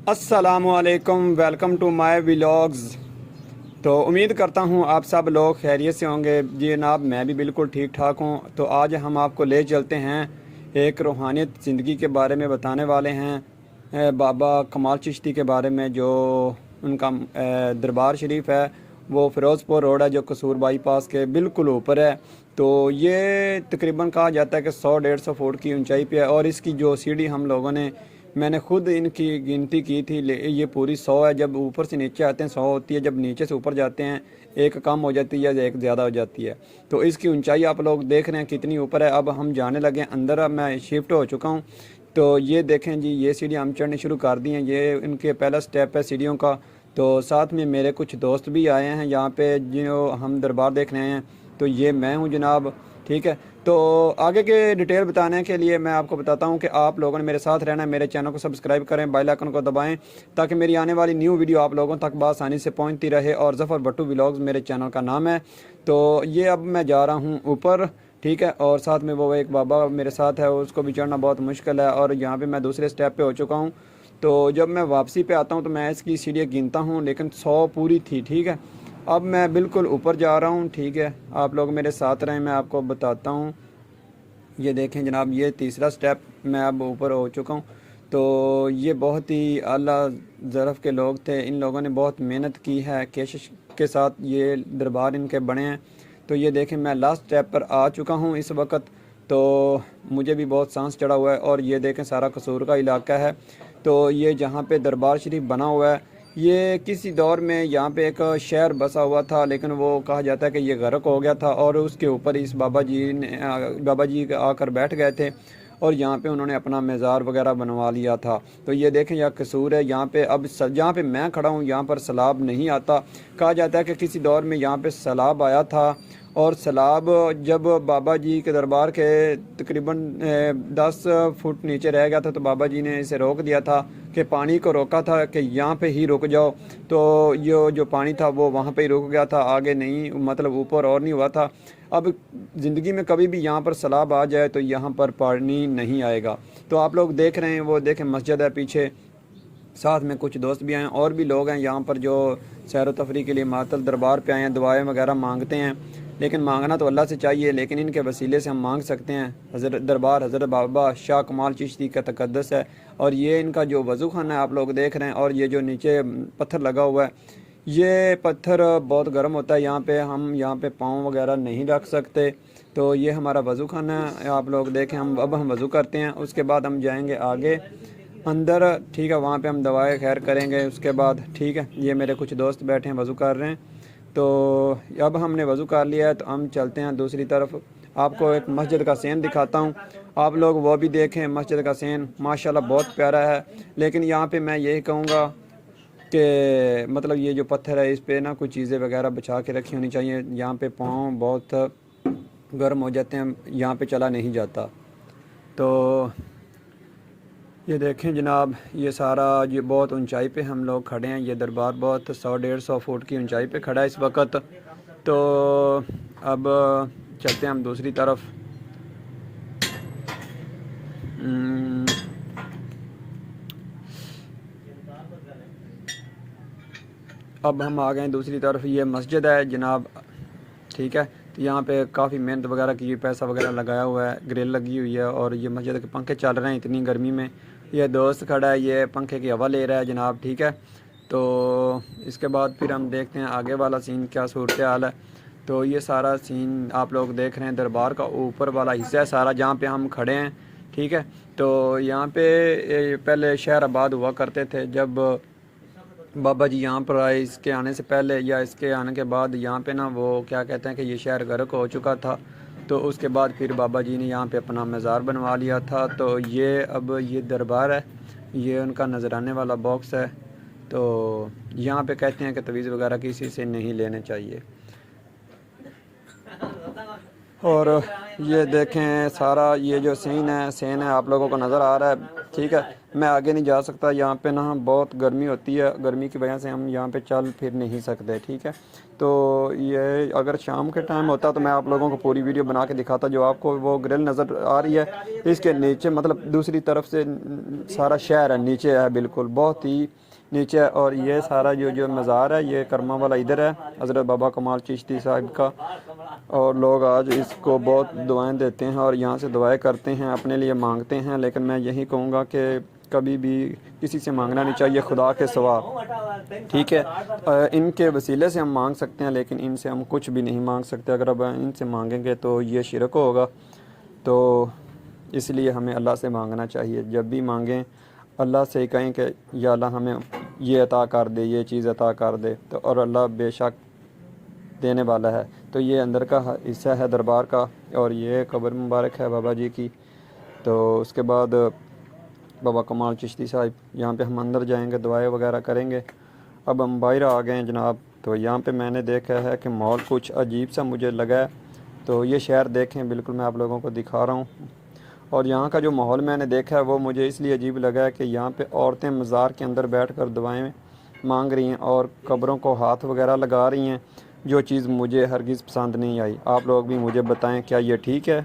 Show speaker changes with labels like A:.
A: अस्सलामु अलैकुम, welcome to my vlogs. तो उम्मीद करता हूँ आप सब लोग खैरियत से होंगे। जी जनाब, मैं भी बिल्कुल ठीक ठाक हूँ। तो आज हम आपको ले चलते हैं एक रूहानियत ज़िंदगी के बारे में बताने वाले हैं, बाबा कमाल चिश्ती के बारे में। जो उनका दरबार शरीफ है वो फ़िरोज़पुर रोड है, जो कसूर बाईपास के बिल्कुल ऊपर है। तो ये तकरीबन कहा जाता है कि 100-150 फुट की ऊंचाई पे है। और इसकी जो सीढ़ी हम लोगों ने, मैंने खुद इनकी गिनती की थी, ये पूरी 100 है। जब ऊपर से नीचे आते हैं 100 होती है, जब नीचे से ऊपर जाते हैं एक कम हो जाती है या एक ज़्यादा हो जाती है। तो इसकी ऊंचाई आप लोग देख रहे हैं कितनी ऊपर है। अब हम जाने लगे अंदर, अब मैं शिफ्ट हो चुका हूँ। तो ये देखें जी, ये सीढ़ी हम चढ़नी शुरू कर दी हैं। ये इनके पहला स्टेप है सीढ़ियों का। तो साथ में मेरे कुछ दोस्त भी आए हैं यहाँ पे, जो हम दरबार देखने आए हैं। तो ये मैं हूँ जनाब, ठीक है। तो आगे के डिटेल बताने के लिए मैं आपको बताता हूँ कि आप लोगों ने मेरे साथ रहना है। मेरे चैनल को सब्सक्राइब करें, बेल आइकन को दबाएं, ताकि मेरी आने वाली न्यू वीडियो आप लोगों तक बआसानी से पहुँचती रहे। और ज़फ़र भट्टू व्लॉग्स मेरे चैनल का नाम है। तो ये अब मैं जा रहा हूँ ऊपर, ठीक है। और साथ में वो एक बाबा मेरे साथ है, उसको भी चढ़ना बहुत मुश्किल है। और यहाँ पे मैं दूसरे स्टेप पे हो चुका हूँ। तो जब मैं वापसी पे आता हूँ तो मैं इसकी सीढ़ियाँ गिनता हूँ, लेकिन 100 पूरी थी, ठीक है। अब मैं बिल्कुल ऊपर जा रहा हूँ, ठीक है। आप लोग मेरे साथ रहें, मैं आपको बताता हूँ। ये देखें जनाब, ये तीसरा स्टेप, मैं अब ऊपर हो चुका हूँ। तो ये बहुत ही आला ज़रफ़ के लोग थे। इन लोगों ने बहुत मेहनत की है, कोशिश के साथ ये दरबार इनके बने हैं। तो ये देखें, मैं लास्ट स्टेप पर आ चुका हूँ इस वक्त। तो मुझे भी बहुत सांस चढ़ा हुआ है। और ये देखें, सारा कसूर का इलाका है। तो ये जहाँ पे दरबार शरीफ बना हुआ है, ये किसी दौर में यहाँ पे एक शहर बसा हुआ था, लेकिन वो कहा जाता है कि ये गर्क हो गया था। और उसके ऊपर इस बाबा जी आकर बैठ गए थे, और यहाँ पे उन्होंने अपना मज़ार वगैरह बनवा लिया था। तो ये देखें, यह कसूर है। यहाँ पे अब जहाँ पे मैं खड़ा हूँ यहाँ पर सैलाब नहीं आता। कहा जाता है कि किसी दौर में यहाँ पे सैलाब आया था। और सैलाब जब बाबा जी के दरबार के तकरीबन 10 फुट नीचे रह गया था, तो बाबा जी ने इसे रोक दिया था, कि पानी को रोका था कि यहाँ पे ही रुक जाओ। तो ये जो पानी था वो वहाँ पे ही रुक गया था, आगे नहीं, मतलब ऊपर और नहीं हुआ था। अब ज़िंदगी में कभी भी यहाँ पर सैलाब आ जाए तो यहाँ पर पानी नहीं आएगा। तो आप लोग देख रहे हैं, वो देखें मस्जिद है पीछे, साथ में कुछ दोस्त भी आए हैं, और भी लोग हैं यहाँ पर जो सैर व तफरी के लिए मातल दरबार पे आए हैं, दुआएं वगैरह मांगते हैं। लेकिन मांगना तो अल्लाह से चाहिए, लेकिन इनके वसीले से हम मांग सकते हैं। हज़रत दरबार हज़रत बाबा शाह कमाल चिश्ती का तक़द्दुस है। और ये इनका जो वज़ू खाना है आप लोग देख रहे हैं। और ये जो नीचे पत्थर लगा हुआ है, ये पत्थर बहुत गर्म होता है। हम यहाँ पे पाँव वगैरह नहीं रख सकते। तो ये हमारा वज़ू खाना है, आप लोग देखें। हम वज़ू करते हैं, उसके बाद हम जाएंगे आगे अंदर, ठीक है। वहाँ पे हम दवाएं खैर करेंगे उसके बाद, ठीक है। ये मेरे कुछ दोस्त बैठे हैं, वज़ू कर रहे हैं। तो अब हमने वज़ू कर लिया है, तो हम चलते हैं दूसरी तरफ। आपको एक मस्जिद का सीन दिखाता हूँ, आप लोग वो भी देखें। मस्जिद का सीन माशाल्लाह बहुत प्यारा है। लेकिन यहाँ पे मैं यही कहूँगा कि मतलब ये जो पत्थर है, इस पे ना कुछ चीज़ें वगैरह बचा के रखी होनी चाहिए। यहाँ पे पाँव बहुत गर्म हो जाते हैं, यहाँ पे चला नहीं जाता। तो ये देखें जनाब, ये सारा, ये बहुत ऊंचाई पे हम लोग खड़े हैं। ये दरबार बहुत 100-150 फुट की ऊंचाई पे खड़ा है इस वक्त। तो अब चलते हैं हम दूसरी तरफ। हम्म, अब हम आ गए हैं दूसरी तरफ। ये मस्जिद है जनाब, ठीक है। तो यहाँ पे काफ़ी मेहनत वगैरह की, पैसा वगैरह लगाया हुआ है, ग्रिल लगी हुई है। और ये मस्जिद के पंखे चल रहे हैं इतनी गर्मी में। ये दोस्त खड़ा है, ये पंखे की हवा ले रहा है जनाब, ठीक है। तो इसके बाद फिर हम देखते हैं आगे वाला सीन क्या सूरत हाल है। तो ये सारा सीन आप लोग देख रहे हैं, दरबार का ऊपर वाला हिस्सा है सारा, जहाँ पे हम खड़े हैं, ठीक है। तो यहाँ पे पहले शहर आबाद हुआ करते थे। जब बाबा जी यहाँ पर आए, इसके आने से पहले या इसके आने के बाद, यहाँ पे ना वो क्या कहते हैं कि ये शहर गर्क हो चुका था। तो उसके बाद फिर बाबा जी ने यहाँ पे अपना मज़ार बनवा लिया था। तो ये अब ये दरबार है, ये उनका नजराने वाला बॉक्स है। तो यहाँ पे कहते हैं कि तवीज़ वगैरह किसी से नहीं लेने चाहिए। اور یہ دیکھیں سارا یہ جو سین ہے آپ لوگوں کو نظر آ رہا ہے، ٹھیک ہے۔ میں آگے نہیں جا سکتا، یہاں پہ نا بہت گرمی ہوتی ہے، گرمی کی وجہ سے ہم یہاں پہ چل پھر نہیں سکتے، ٹھیک ہے۔ تو یہ اگر شام کے ٹائم ہوتا تو میں آپ لوگوں کو پوری ویڈیو بنا کے دکھاتا۔ جو آپ کو وہ گرل نظر آ رہی ہے اس کے نیچے مطلب دوسری طرف سے سارا شہر ہے، نیچے ہے بالکل بہت ہی نیچے ہے۔ اور یہ سارا جو مزار ہے یہ کرما والا ادھر ہے، حضرت بابا کمال چشتی صاحب کا، اور لوگ آج اس کو بہت دعائیں دیتے ہیں اور یہاں سے دعائیں کرتے ہیں، اپنے لیے مانگتے ہیں۔ لیکن میں یہی کہوں گا کہ کبھی بھی کسی سے مانگنا نہیں چاہیے خدا کے سوا، ٹھیک ہے۔ ان کے وسیلے سے ہم مانگ سکتے ہیں لیکن ان سے ہم کچھ بھی نہیں مانگ سکتے۔ اگر اب ان سے مانگیں گے تو یہ شرک ہوگا، تو اس لیے ہمیں اللہ سے مانگنا چاہیے۔ جب بھی مانگیں اللہ سے کہیں کہ یا اللہ ہمیں یہ عطا کر دے، یہ چیز عطا کر دے، تو اور اللہ بے شک دینے والا ہے۔ تو یہ اندر کا حصہ ہے دربار کا، اور یہ قبر مبارک ہے بابا جی کی۔ تو اس کے بعد بابا کمال چشتی صاحب، یہاں پہ ہم اندر جائیں گے، دعائیں وغیرہ کریں گے۔ اب ہم باہر آ گئے ہیں جناب، تو یہاں پہ میں نے دیکھا ہے کہ ماحول کچھ عجیب سا مجھے لگا ہے۔ تو یہ شہر دیکھیں، بالکل میں آپ لوگوں کو دکھا رہا ہوں۔ اور یہاں کا جو ماحول میں نے دیکھا ہے وہ مجھے اس لیے عجیب لگا ہے کہ یہاں پہ عورتیں مزار کے اندر بیٹھ کر دعائیں مانگ رہی ہیں اور قبروں کو ہاتھ وغیرہ لگا رہی ہیں، جو چیز مجھے ہرگز پسند نہیں آئی۔ آپ لوگ بھی مجھے بتائیں کیا یہ ٹھیک ہے؟